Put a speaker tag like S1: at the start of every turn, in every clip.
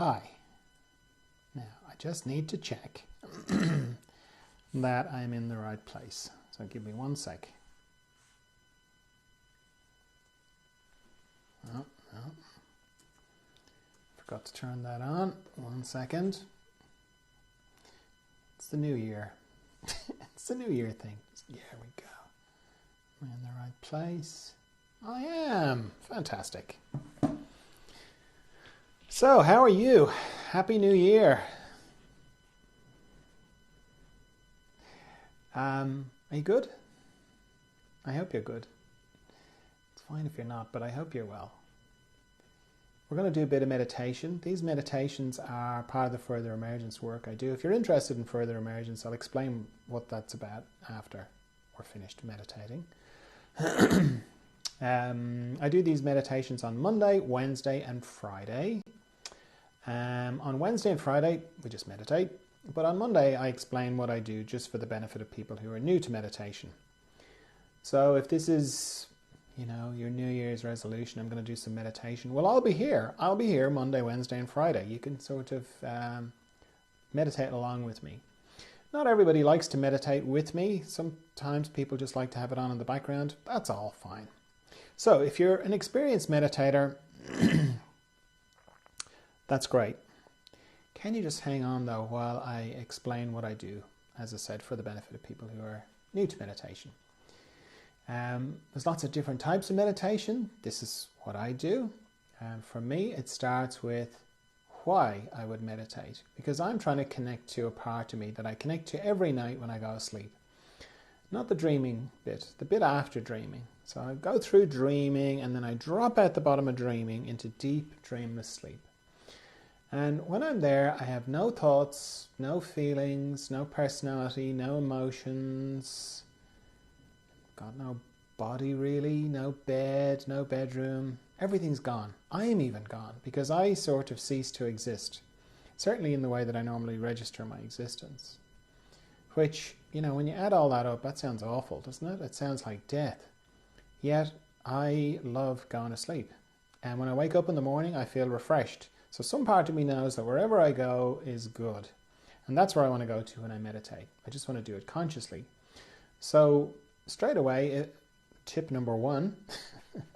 S1: Hi. Now, I just need to check that I'm in the right place. So give me 1 sec. Oh, no. Forgot to turn that on. 1 second. It's the new year. It's the new year thing. There we go. Am I in the right place? I am. Fantastic. So, how are you? Happy New Year. Are you good? I hope you're good. It's fine if you're not, but I hope you're well. We're going to do a bit of meditation. These meditations are part of the further emergence work I do. If you're interested in further emergence, I'll explain what that's about after we're finished meditating. I do these meditations on Monday, Wednesday and Friday. On Wednesday and Friday, we just meditate. But on Monday, I explain what I do just for the benefit of people who are new to meditation. So if this is, your New Year's resolution, I'm going to do some meditation. Well, I'll be here. I'll be here Monday, Wednesday and Friday. You can sort of meditate along with me. Not everybody likes to meditate with me. Sometimes people just like to have it on in the background. That's all fine. So if you're an experienced meditator, that's great. Can you just hang on though while I explain what I do, as I said, for the benefit of people who are new to meditation. There's lots of different types of meditation. This is what I do. For me, it starts with why I would meditate, because I'm trying to connect to a part of me that I connect to every night when I go to sleep. Not the dreaming bit, the bit after dreaming. So I go through dreaming and then I drop out the bottom of dreaming into deep dreamless sleep. And when I'm there, I have no thoughts, no feelings, no personality, no emotions. Got no body really, no bed, no bedroom. Everything's gone. I am even gone because I sort of cease to exist. Certainly in the way that I normally register my existence. Which, when you add all that up, that sounds awful, doesn't it? It sounds like death. Yet, I love going to sleep. And when I wake up in the morning, I feel refreshed. So some part of me knows that wherever I go is good. And that's where I want to go to when I meditate. I just want to do it consciously. So straight away, tip number 1,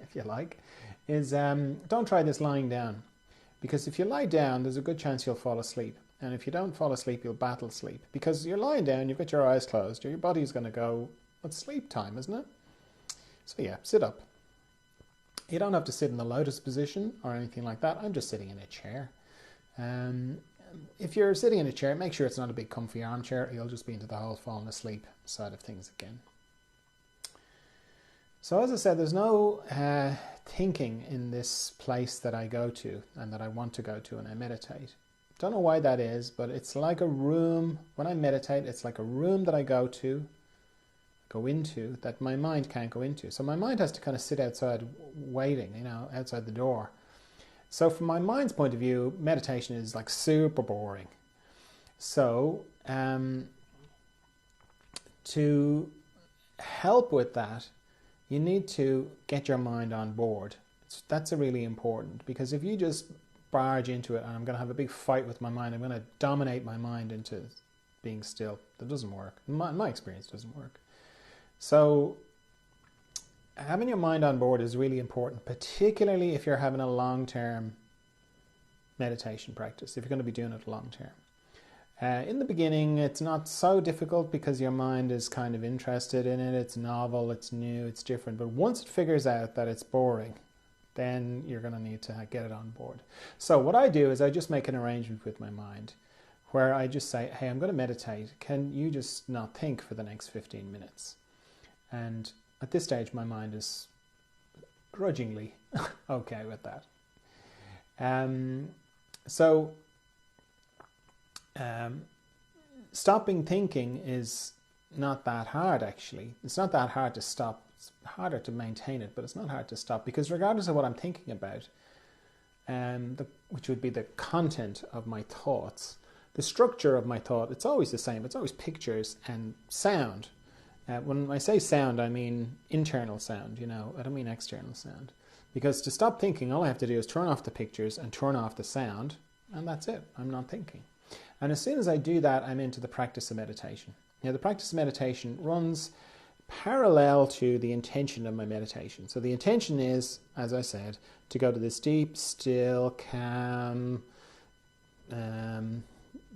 S1: if you like, is don't try this lying down. Because if you lie down, there's a good chance you'll fall asleep. And if you don't fall asleep, you'll battle sleep. Because you're lying down, you've got your eyes closed, your body's going to go, it's sleep time, isn't it? So yeah, sit up. You don't have to sit in the lotus position or anything like that. I'm just sitting in a chair. If you're sitting in a chair, make sure it's not a big comfy armchair. You'll just be into the whole falling asleep side of things again. So as I said, there's no thinking in this place that I go to and that I want to go to when I meditate. Don't know why that is, but it's like a room. When I meditate, it's like a room that I go into that my mind can't go into. So my mind has to kind of sit outside waiting, outside the door. So from my mind's point of view, meditation is like super boring. So to help with that, you need to get your mind on board. That's really important, because if you just barge into it and I'm going to have a big fight with my mind, I'm going to dominate my mind into being still, that doesn't work. In my experience, it doesn't work. So having your mind on board is really important, particularly if you're having a long-term meditation practice, if you're going to be doing it long-term. In the beginning, it's not so difficult because your mind is kind of interested in it. It's novel, it's new, it's different. But once it figures out that it's boring, then you're going to need to get it on board. So what I do is I just make an arrangement with my mind where I just say, hey, I'm going to meditate. Can you just not think for the next 15 minutes? And at this stage, my mind is grudgingly okay with that. Stopping thinking is not that hard, actually. It's not that hard to stop. It's harder to maintain it, but it's not hard to stop, because regardless of what I'm thinking about, which would be the content of my thoughts, the structure of my thought, it's always the same. It's always pictures and sound. When I say sound, I mean internal sound, I don't mean external sound. Because to stop thinking, all I have to do is turn off the pictures and turn off the sound, and that's it. I'm not thinking. And as soon as I do that, I'm into the practice of meditation. Now, the practice of meditation runs parallel to the intention of my meditation. So the intention is, as I said, to go to this deep, still, calm,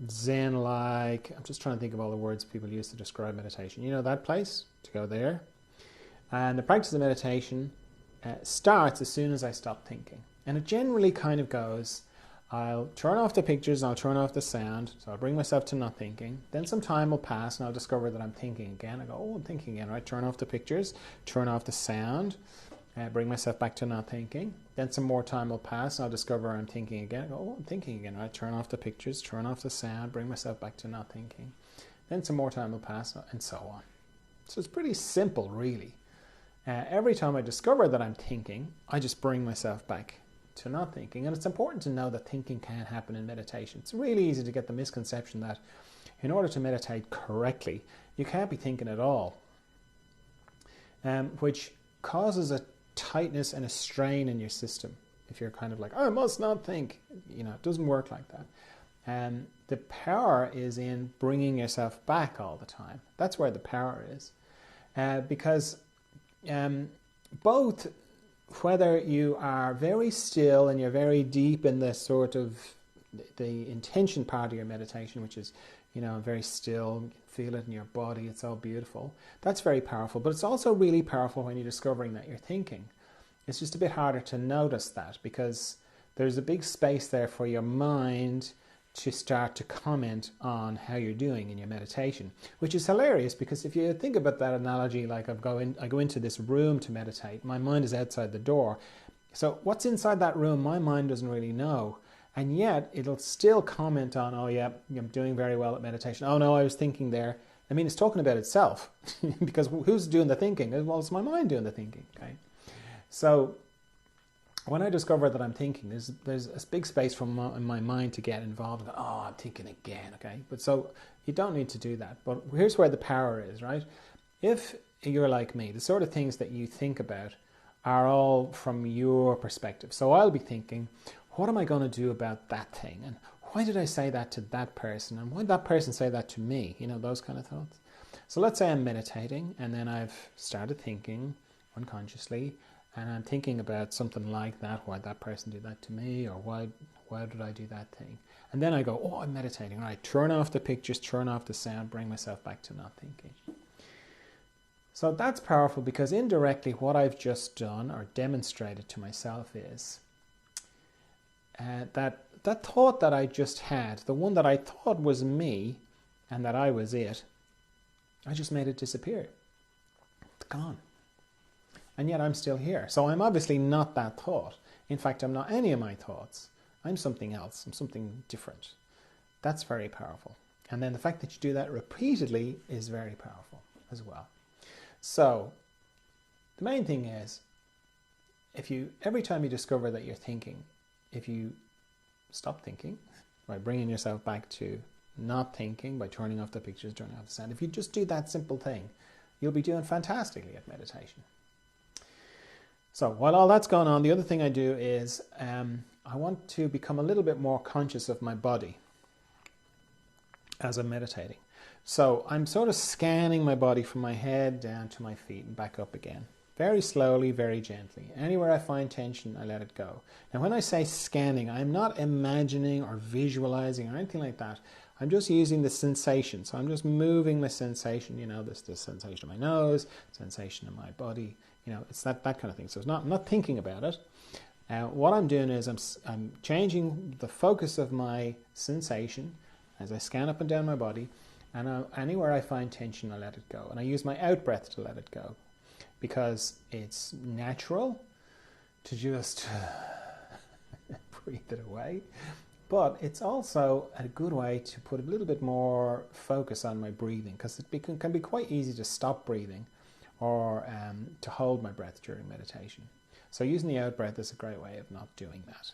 S1: Zen-like. I'm just trying to think of all the words people use to describe meditation. You know that place? To go there. And the practice of meditation starts as soon as I stop thinking. And it generally kind of goes, I'll turn off the pictures and I'll turn off the sound. So I'll bring myself to not thinking. Then some time will pass and I'll discover that I'm thinking again. I go, oh, I'm thinking again, right? Turn off the pictures, turn off the sound, bring myself back to not thinking. Then some more time will pass and I'll discover I'm thinking again. I go, oh, I'm thinking again, right? Turn off the pictures, turn off the sound, bring myself back to not thinking. Then some more time will pass and so on. So it's pretty simple, really. Every time I discover that I'm thinking, I just bring myself back to not thinking. And it's important to know that thinking can happen in meditation. It's really easy to get the misconception that in order to meditate correctly, you can't be thinking at all, which causes a tightness and a strain in your system. If you're kind of like, oh, I must not think, you know, it doesn't work like that. The power is in bringing yourself back all the time. That's where the power is. Because both whether you are very still and you're very deep in the sort of the intention part of your meditation, which is, you know, very still, feel it in your body, it's all beautiful. That's very powerful, but it's also really powerful when you're discovering that you're thinking. It's just a bit harder to notice that because there's a big space there for your mind to start to comment on how you're doing in your meditation, which is hilarious because if you think about that analogy, like I go into this room to meditate, my mind is outside the door. So what's inside that room, my mind doesn't really know. And yet it'll still comment on, oh yeah, I'm doing very well at meditation. Oh no, I was thinking there. I mean, it's talking about itself because who's doing the thinking? Well, it's my mind doing the thinking, okay? So when I discover that I'm thinking, there's a big space for my mind to get involved. Oh, I'm thinking again, okay? But so you don't need to do that. But here's where the power is, right? If you're like me, the sort of things that you think about are all from your perspective. So I'll be thinking, what am I going to do about that thing? And why did I say that to that person? And why did that person say that to me? You know, those kind of thoughts. So let's say I'm meditating and then I've started thinking unconsciously and I'm thinking about something like that, why that person did that to me, or why did I do that thing? And then I go, oh, I'm meditating. All right, turn off the pictures, turn off the sound, bring myself back to not thinking. So that's powerful because indirectly what I've just done or demonstrated to myself is that thought that I just had, the one that I thought was me and that I was it, I just made it disappear. It's gone. And yet I'm still here. So I'm obviously not that thought. In fact, I'm not any of my thoughts. I'm something else. I'm something different. That's very powerful. And then the fact that you do that repeatedly is very powerful as well. So the main thing is, every time you discover that you're thinking, if you stop thinking by bringing yourself back to not thinking, by turning off the pictures, turning off the sound, if you just do that simple thing, you'll be doing fantastically at meditation. So while all that's going on, the other thing I do is I want to become a little bit more conscious of my body as I'm meditating. So I'm sort of scanning my body from my head down to my feet and back up again. Very slowly, very gently. Anywhere I find tension, I let it go. Now when I say scanning, I'm not imagining or visualizing or anything like that. I'm just using the sensation. So I'm just moving the sensation, you know, this sensation in my nose, sensation in my body. You know, it's that kind of thing. So I'm not thinking about it. What I'm doing is I'm changing the focus of my sensation as I scan up and down my body, and anywhere I find tension, I let it go. And I use my out breath to let it go, because it's natural to just breathe it away. But it's also a good way to put a little bit more focus on my breathing, because it can be quite easy to stop breathing or to hold my breath during meditation. So using the out breath is a great way of not doing that.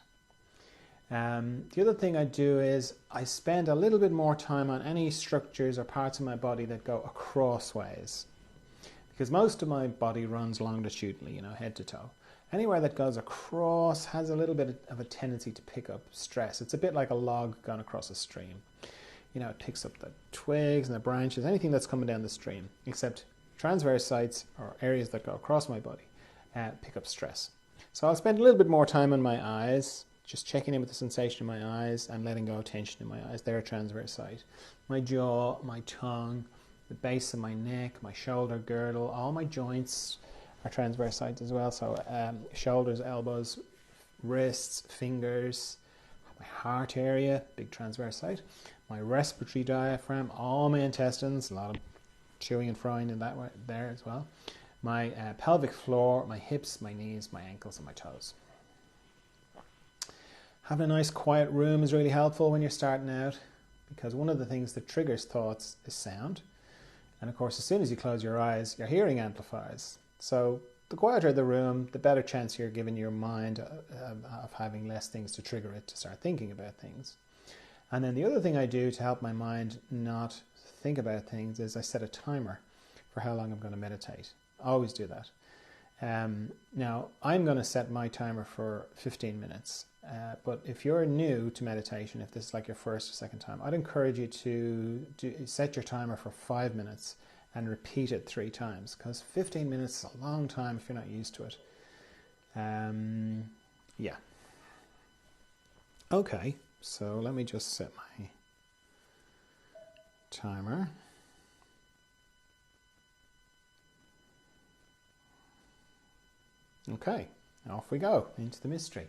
S1: The other thing I do is I spend a little bit more time on any structures or parts of my body that go across ways, because most of my body runs longitudinally, you know, head to toe. Anywhere that goes across has a little bit of a tendency to pick up stress. It's a bit like a log going across a stream. You know, it picks up the twigs and the branches, anything that's coming down the stream, except transverse sites or areas that go across my body pick up stress. So I'll spend a little bit more time on my eyes, just checking in with the sensation in my eyes and letting go of tension in my eyes. They're a transverse site. My jaw, my tongue, the base of my neck, my shoulder girdle, all my joints are transverse sites as well. So shoulders, elbows, wrists, fingers, my heart area, big transverse site. My respiratory diaphragm, all my intestines, a lot of chewing and frying in that way there as well. My pelvic floor, my hips, my knees, my ankles and my toes. Having a nice quiet room is really helpful when you're starting out, because one of the things that triggers thoughts is sound. And of course, as soon as you close your eyes, your hearing amplifies. So the quieter the room, the better chance you're giving your mind of having less things to trigger it to start thinking about things. And then the other thing I do to help my mind not think about things is I set a timer for how long I'm going to meditate. I always do that. Now, I'm going to set my timer for 15 minutes. But if you're new to meditation, if this is like your first or second time, I'd encourage you to set your timer for 5 minutes and repeat it 3 times, because 15 minutes is a long time if you're not used to it. Yeah. Okay, so let me just set my timer. Okay, off we go into the mystery.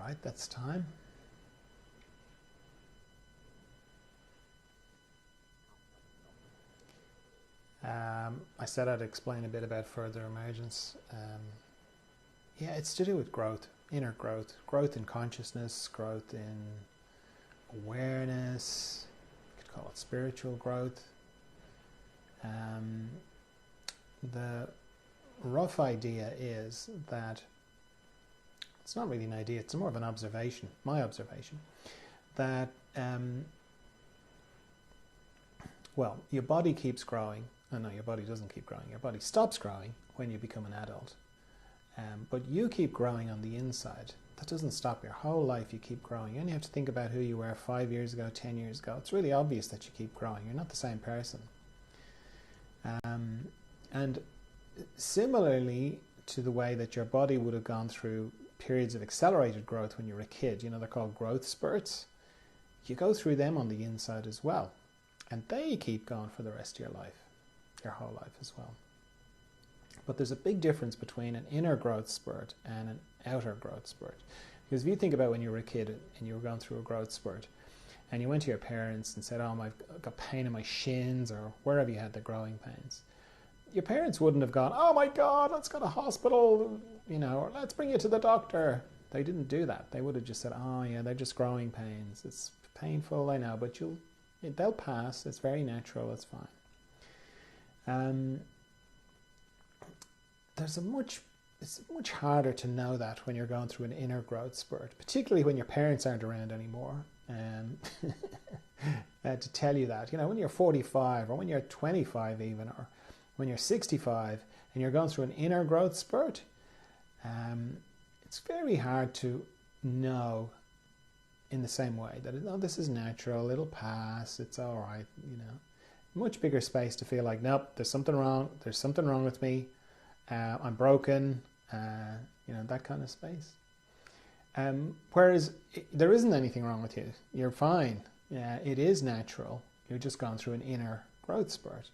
S1: right, that's time. I said I'd explain a bit about further emergence. Yeah, it's to do with growth, inner growth, growth in consciousness, growth in awareness. You could call it spiritual growth. The rough idea is that it's not really an idea, it's more of an observation, my observation, that well, your body keeps growing. No, your body doesn't keep growing. Your body stops growing when you become an adult. But you keep growing on the inside. That doesn't stop your whole life. You keep growing. You only have to think about who you were 5 years ago, 10 years ago. It's really obvious that you keep growing. You're not the same person. And similarly to the way that your body would have gone through periods of accelerated growth when you were a kid, you know, they're called growth spurts. You go through them on the inside as well. And they keep going for the rest of your life, your whole life as well. But there's a big difference between an inner growth spurt and an outer growth spurt. Because if you think about when you were a kid and you were going through a growth spurt and you went to your parents and said, oh, I've got pain in my shins, or wherever you had the growing pains, your parents wouldn't have gone, oh my God, let's go to hospital, you know, or let's bring you to the doctor. They didn't do that. They would have just said, oh yeah, they're just growing pains. It's painful, I know, but they'll pass. It's very natural. It's fine. It's much harder to know that when you're going through an inner growth spurt, particularly when your parents aren't around anymore, to tell you that. You know, when you're 45 or when you're 25 even, or when you're 65 and you're going through an inner growth spurt, it's very hard to know in the same way that, oh, this is natural, it'll pass, it's all right, you know. Much bigger space to feel like, nope, there's something wrong with me, I'm broken, you know, that kind of space. Whereas there isn't anything wrong with you, you're fine, it is natural, you're just gone through an inner growth spurt.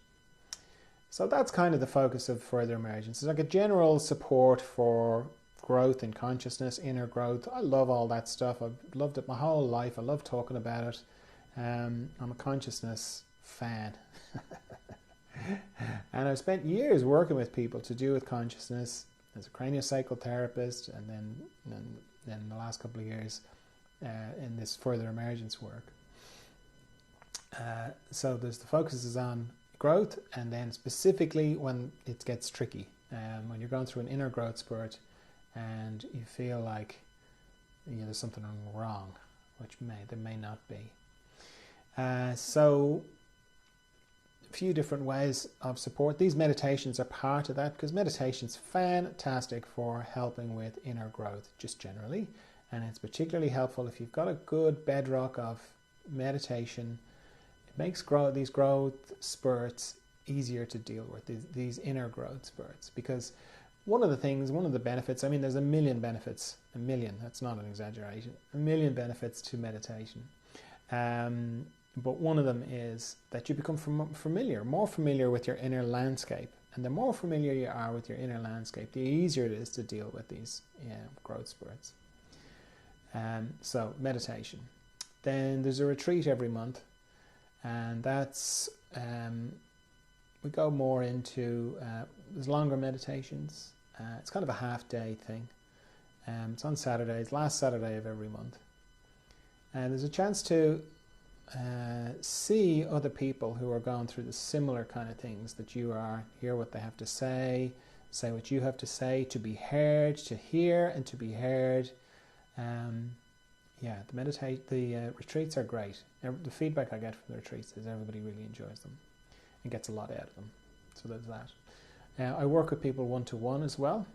S1: So that's kind of the focus of further emergence. It's like a general support for growth in consciousness, inner growth. I love all that stuff. I've loved it my whole life. I love talking about it. I'm a consciousness fan. And I've spent years working with people to do with consciousness as a craniosacral therapist, and then the last couple of years in this further emergence work. So the focus is on growth, and then specifically when it gets tricky, when you're going through an inner growth spurt and you feel like, you know, there's something wrong, which there may not be. So a few different ways of support. These meditations are part of that, because meditation's fantastic for helping with inner growth just generally, and it's particularly helpful if you've got a good bedrock of meditation. It makes these growth spurts easier to deal with, these inner growth spurts, because one of the benefits, I mean, there's a million benefits, that's not an exaggeration, a million benefits to meditation. But one of them is that you become more familiar with your inner landscape. And the more familiar you are with your inner landscape, the easier it is to deal with these growth spurts. So meditation. Then there's a retreat every month, and that's, we go more into, there's longer meditations. It's kind of a half-day thing. It's on Saturdays, last Saturday of every month. And there's a chance to see other people who are going through the similar kind of things that you are, hear what they have to say what you have to say, to be heard, to hear and to be heard. The retreats are great. The feedback I get from the retreats is everybody really enjoys them and gets a lot out of them. So there's that. I work with people one-to-one as well.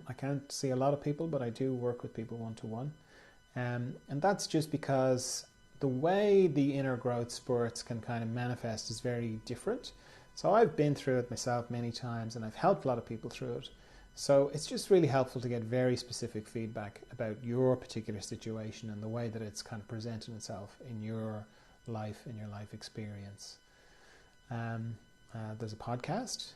S1: I can't see a lot of people, but I do work with people one-to-one. And that's just because the way the inner growth spurts can kind of manifest is very different. So I've been through it myself many times, and I've helped a lot of people through it. So it's just really helpful to get very specific feedback about your particular situation and the way that it's kind of presented itself in your life, in your life experience. There's a podcast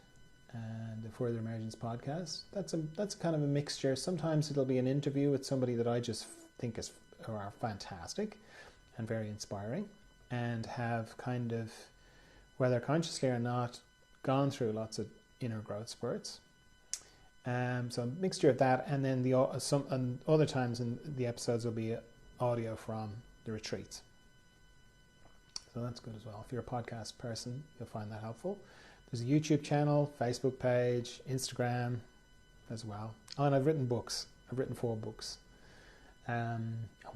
S1: and the Further Emergence podcast. That's a kind of a mixture. Sometimes it'll be an interview with somebody that I just think are fantastic and very inspiring, and have kind of, whether consciously or not, gone through lots of inner growth spurts. So a mixture of that, and then and other times in the episodes will be audio from the retreats. So that's good as well. If you're a podcast person, you'll find that helpful. There's a YouTube channel, Facebook page, Instagram as well. Oh, and I've written books. I've written 4 books.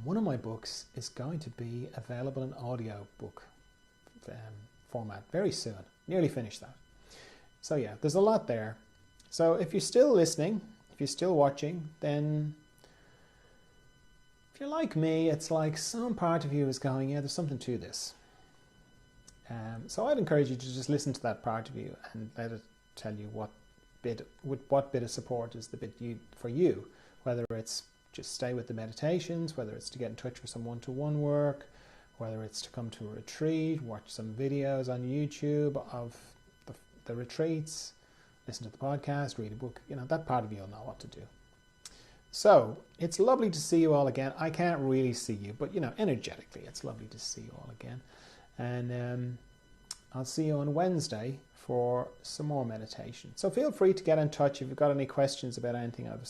S1: One of my books is going to be available in audio book format very soon. Nearly finished that. So yeah, there's a lot there. So if you're still listening, if you're still watching, then if you're like me, it's like some part of you is going, yeah, there's something to this. So I'd encourage you to just listen to that part of you and let it tell you what bit of support is the bit for you, whether it's just stay with the meditations, whether it's to get in touch with some one-to-one work, whether it's to come to a retreat, watch some videos on YouTube of the retreats, listen to the podcast, read a book. That part of you will know what to do. So it's lovely to see you all again. I can't really see you, but energetically it's lovely to see you all again. And I'll see you on Wednesday for some more meditation. So feel free to get in touch if you've got any questions about anything I've